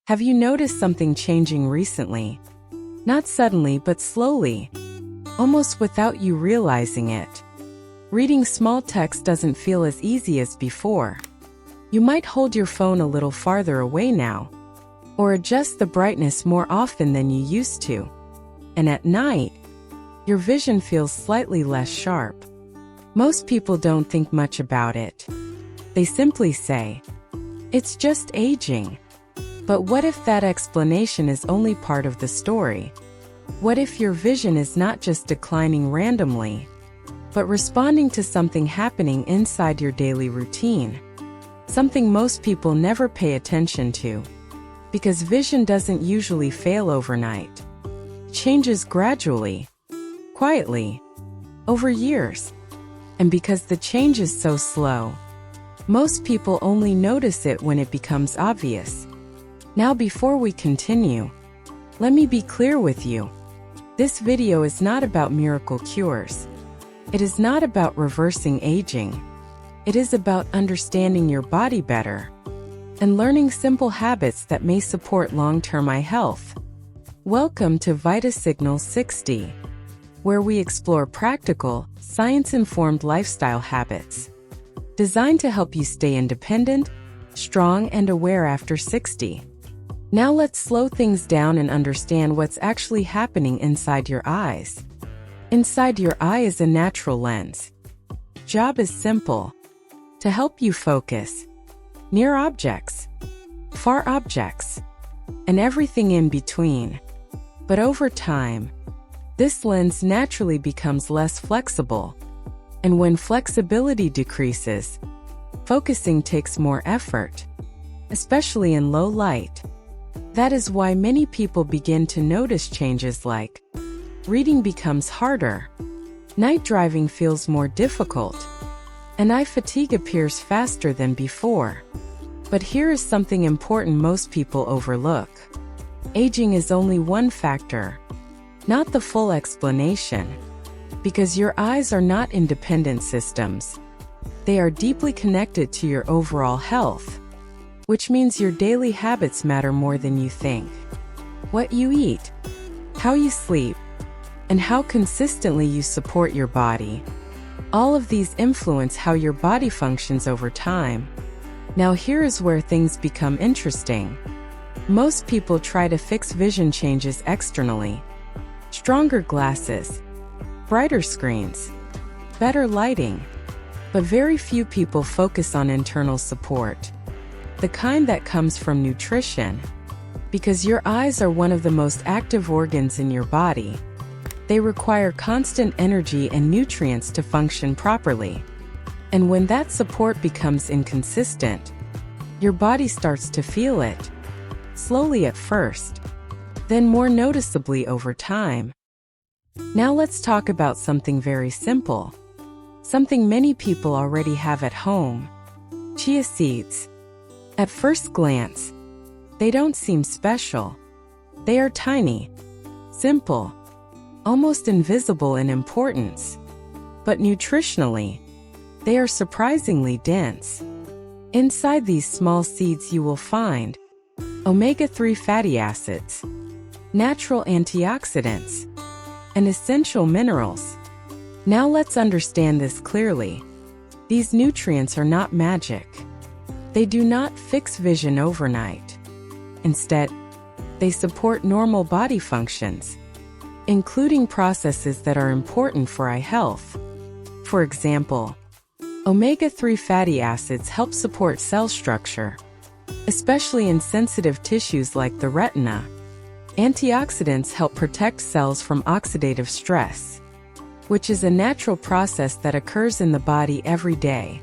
Have you noticed something changing recently? Not suddenly, but slowly, almost without you realizing it. Reading small text doesn't feel as easy as before. You might hold your phone a little farther away now, or adjust the brightness more often than you used to. And at night, your vision feels slightly less sharp. Most people don't think much about it. They simply say, "It's just aging." But what if that explanation is only part of the story? What if your vision is not just declining randomly, but responding to something happening inside your daily routine? Something most people never pay attention to. Because vision doesn't usually fail overnight. It changes gradually, quietly, over years. And because the change is so slow, most people only notice it when it becomes obvious. Now, before we continue, let me be clear with you. This video is not about miracle cures. It is not about reversing aging. It is about understanding your body better and learning simple habits that may support long-term eye health. Welcome to VitaSignal 60, where we explore practical, science-informed lifestyle habits designed to help you stay independent, strong, and aware after 60. Now let's slow things down and understand what's actually happening inside your eyes. Inside your eye is a natural lens. Job is simple: to help you focus near objects, far objects, and everything in between. But over time, this lens naturally becomes less flexible. And when flexibility decreases, focusing takes more effort, especially in low light. That is why many people begin to notice changes like reading becomes harder, night driving feels more difficult, and eye fatigue appears faster than before. But here is something important most people overlook. Aging is only one factor, not the full explanation. Because your eyes are not independent systems. They are deeply connected to your overall health, which means your daily habits matter more than you think. What you eat, how you sleep, and how consistently you support your body. All of these influence how your body functions over time. Now here is where things become interesting. Most people try to fix vision changes externally. Stronger glasses, brighter screens, better lighting. But very few people focus on internal support, the kind that comes from nutrition. Because your eyes are one of the most active organs in your body. They require constant energy and nutrients to function properly. And when that support becomes inconsistent, your body starts to feel it. Slowly at first, then more noticeably over time. Now let's talk about something very simple. Something many people already have at home. Chia seeds. At first glance, they don't seem special. They are tiny, simple, almost invisible in importance. But nutritionally, they are surprisingly dense. Inside these small seeds you will find omega-3 fatty acids, natural antioxidants, and essential minerals. Now let's understand this clearly. These nutrients are not magic. They do not fix vision overnight. Instead, they support normal body functions, including processes that are important for eye health. For example, omega-3 fatty acids help support cell structure, especially in sensitive tissues like the retina. Antioxidants help protect cells from oxidative stress, which is a natural process that occurs in the body every day.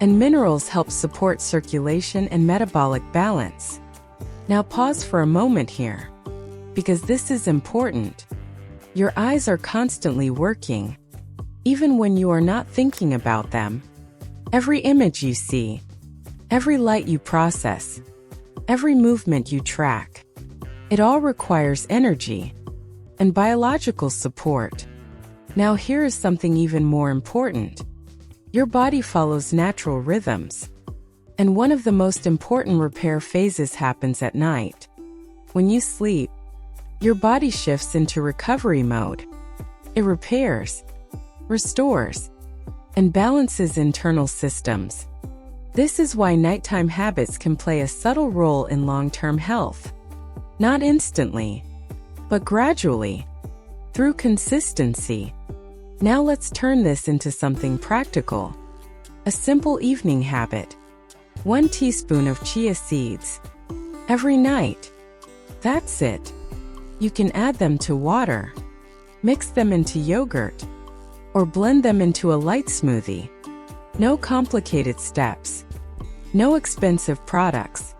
And minerals help support circulation and metabolic balance. Now pause for a moment here, because this is important. Your eyes are constantly working, even when you are not thinking about them. Every image you see, every light you process, every movement you track, it all requires energy and biological support. Now here is something even more important. Your body follows natural rhythms. And one of the most important repair phases happens at night. When you sleep, your body shifts into recovery mode. It repairs, restores, and balances internal systems. This is why nighttime habits can play a subtle role in long-term health. Not instantly, but gradually, through consistency. Now let's turn this into something practical. A simple evening habit. 1 teaspoon of chia seeds. Every night. That's it. You can add them to water, mix them into yogurt, or blend them into a light smoothie. No complicated steps. No expensive products.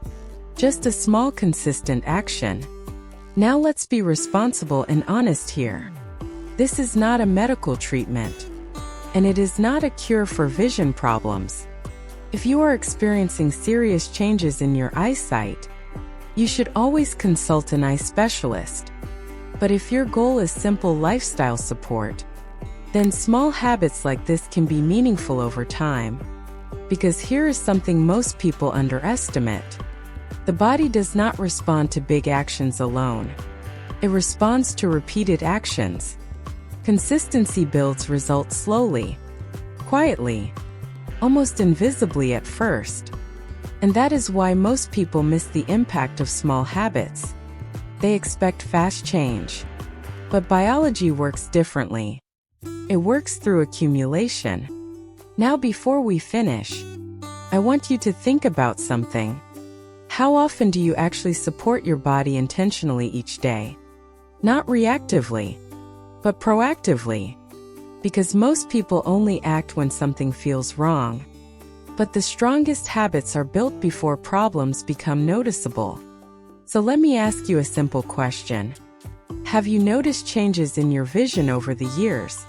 Just a small consistent action. Now let's be responsible and honest here. This is not a medical treatment, and it is not a cure for vision problems. If you are experiencing serious changes in your eyesight, you should always consult an eye specialist. But if your goal is simple lifestyle support, then small habits like this can be meaningful over time. Because here is something most people underestimate. The body does not respond to big actions alone. It responds to repeated actions. Consistency builds results slowly, quietly, almost invisibly at first. And that is why most people miss the impact of small habits. They expect fast change. But biology works differently. It works through accumulation. Now before we finish, I want you to think about something. How often do you actually support your body intentionally each day? Not reactively, but proactively. Because most people only act when something feels wrong. But the strongest habits are built before problems become noticeable. So let me ask you a simple question. Have you noticed changes in your vision over the years?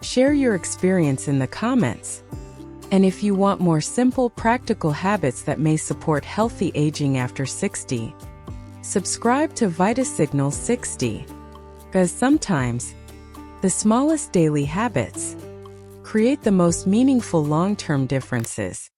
Share your experience in the comments. And if you want more simple, practical habits that may support healthy aging after 60, subscribe to VitaSignal 60. Because sometimes, the smallest daily habits create the most meaningful long-term differences.